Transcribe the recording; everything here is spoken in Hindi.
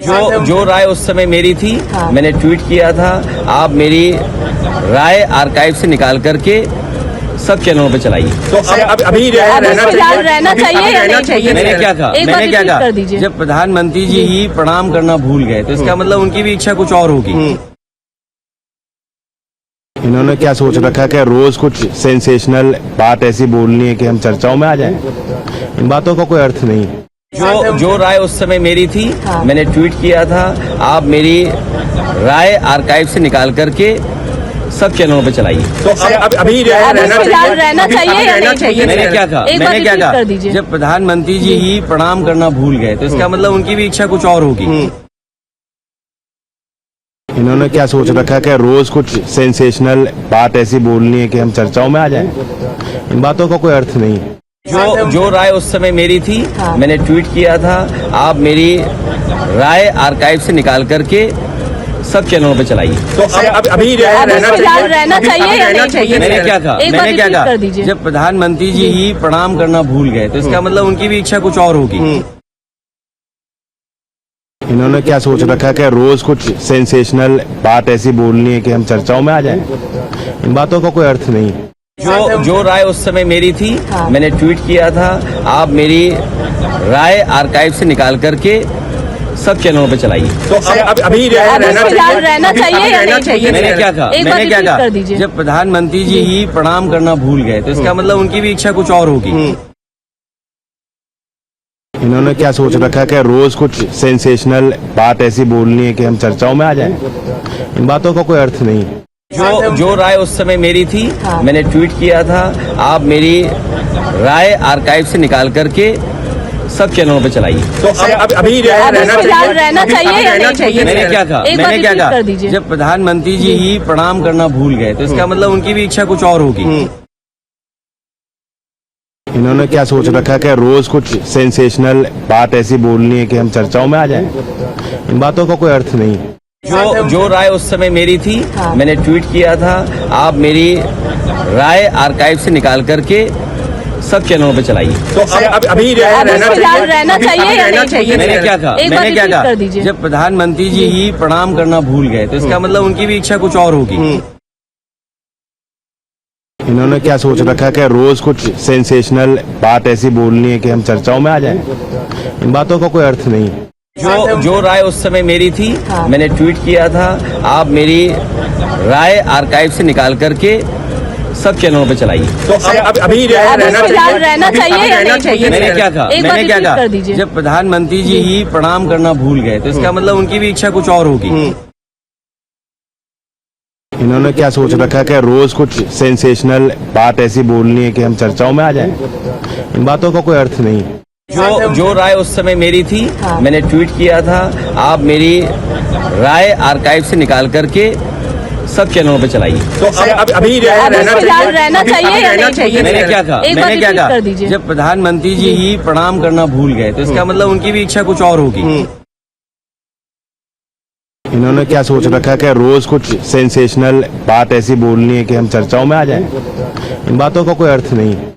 जो राय उस समय मेरी थी, मैंने ट्वीट किया था, आप मेरी राय आर्काइव से निकाल करके सब चैनलों पे चलाइए। तो अभी रहना चाहिए या नहीं चाहिए? मैंने क्या कहा? मैंने क्या कहा? दीजिए। जब प्रधानमंत्री जी ही प्रणाम करना भूल गए तो इसका मतलब उनकी भी इच्छा कुछ और होगी। इन्होंने क्या सोच रखा है कि रोज कुछ सेंसेशनल बात ऐसी बोलनी है कि हम चर्चाओं में आ जाएं? इन बातों का कोई अर्थ नहीं है। जो राय उस समय मेरी थी, मैंने ट्वीट किया था, आप मेरी राय आर्काइव से निकाल करके सब चैनलों पे चलाइए। तो अभी रहना चाहिए या नहीं चाहिए? मैंने क्या कहा? मैंने क्या कहा? दीजिए। जब प्रधानमंत्री जी ही प्रणाम करना भूल गए तो इसका मतलब उनकी भी इच्छा कुछ और होगी। इन्होंने क्या सोच रखा है कि रोज कुछ सेंसेशनल बात ऐसी बोलनी है कि हम चर्चाओं में आ जाएं? इन बातों का कोई अर्थ नहीं है। जो राय उस समय मेरी थी, मैंने ट्वीट किया था, आप मेरी राय आर्काइव से निकाल करके सब चैनलों पे चलाइए। तो अभी रहना चाहिए या नहीं चाहिए? मैंने क्या कहा? मैंने क्या कहा? दीजिए। जब प्रधानमंत्री जी ही प्रणाम करना भूल गए तो इसका मतलब उनकी भी इच्छा कुछ और होगी। इन्होंने क्या सोच रखा है कि रोज कुछ सेंसेशनल बात ऐसी बोलनी है कि हम चर्चाओं में आ जाएं? इन बातों का कोई अर्थ नहीं है। जो राय उस समय मेरी थी, मैंने ट्वीट किया था, आप मेरी राय आर्काइव से निकाल करके सब चैनलों पे चलाइए। तो अभी रहना चाहिए या नहीं चाहिए? मैंने क्या कहा? मैंने क्या कहा? दीजिए। जब प्रधानमंत्री जी ही प्रणाम करना भूल गए तो इसका मतलब उनकी भी इच्छा कुछ और होगी। इन्होंने क्या सोच रखा है कि रोज कुछ सेंसेशनल बात ऐसी बोलनी है कि हम चर्चाओं में आ जाएं? इन बातों का कोई अर्थ नहीं है। जो राय उस समय मेरी थी, मैंने ट्वीट किया था, आप मेरी राय आर्काइव से निकाल करके सब चैनलों पे चलाइए। तो अभी रहना चाहिए या नहीं चाहिए? मैंने क्या कहा? मैंने क्या कहा? दीजिए। जब प्रधानमंत्री जी ही प्रणाम करना भूल गए तो इसका मतलब उनकी भी इच्छा कुछ और होगी। इन्होंने क्या सोच रखा है कि रोज कुछ सेंसेशनल बात ऐसी बोलनी है कि हम चर्चाओं में आ जाएं? इन बातों का कोई अर्थ नहीं है। जो राय उस समय मेरी थी, मैंने ट्वीट किया था, आप मेरी राय आर्काइव से निकाल करके सब चैनलों पे चलाइए। तो अभी रहना चाहिए या नहीं चाहिए? मैंने क्या कहा? मैंने क्या कहा? दीजिए। जब प्रधानमंत्री जी ही प्रणाम करना भूल गए तो इसका मतलब उनकी भी इच्छा कुछ और होगी। इन्होंने क्या सोच रखा है कि रोज कुछ सेंसेशनल बात ऐसी बोलनी है कि हम चर्चाओं में आ जाएं? इन बातों का कोई अर्थ नहीं है। जो राय उस समय मेरी थी, मैंने ट्वीट किया था, आप मेरी राय आर्काइव से निकाल करके सब चैनलों पे चलाइए। तो अभी रहना चाहिए या नहीं चाहिए? मैंने क्या कहा? मैंने क्या कहा? दीजिए। जब प्रधानमंत्री जी ही प्रणाम करना भूल गए तो इसका मतलब उनकी भी इच्छा कुछ और होगी। इन्होंने क्या सोच रखा है कि रोज कुछ सेंसेशनल बात ऐसी बोलनी है कि हम चर्चाओं में आ जाएं? इन बातों का कोई अर्थ नहीं है। जो राय उस समय मेरी थी, मैंने ट्वीट किया था, आप मेरी राय आर्काइव से निकाल करके सब चैनलों पे चलाइए। तो अभी रहना चाहिए या नहीं चाहिए? मैंने क्या कहा? मैंने क्या कहा? दीजिए। जब प्रधानमंत्री जी ही प्रणाम करना भूल गए तो इसका मतलब उनकी भी इच्छा कुछ और होगी। इन्होंने क्या सोच रखा है कि रोज कुछ सेंसेशनल बात ऐसी बोलनी है कि हम चर्चाओं में आ जाएं? इन बातों का कोई अर्थ नहीं है।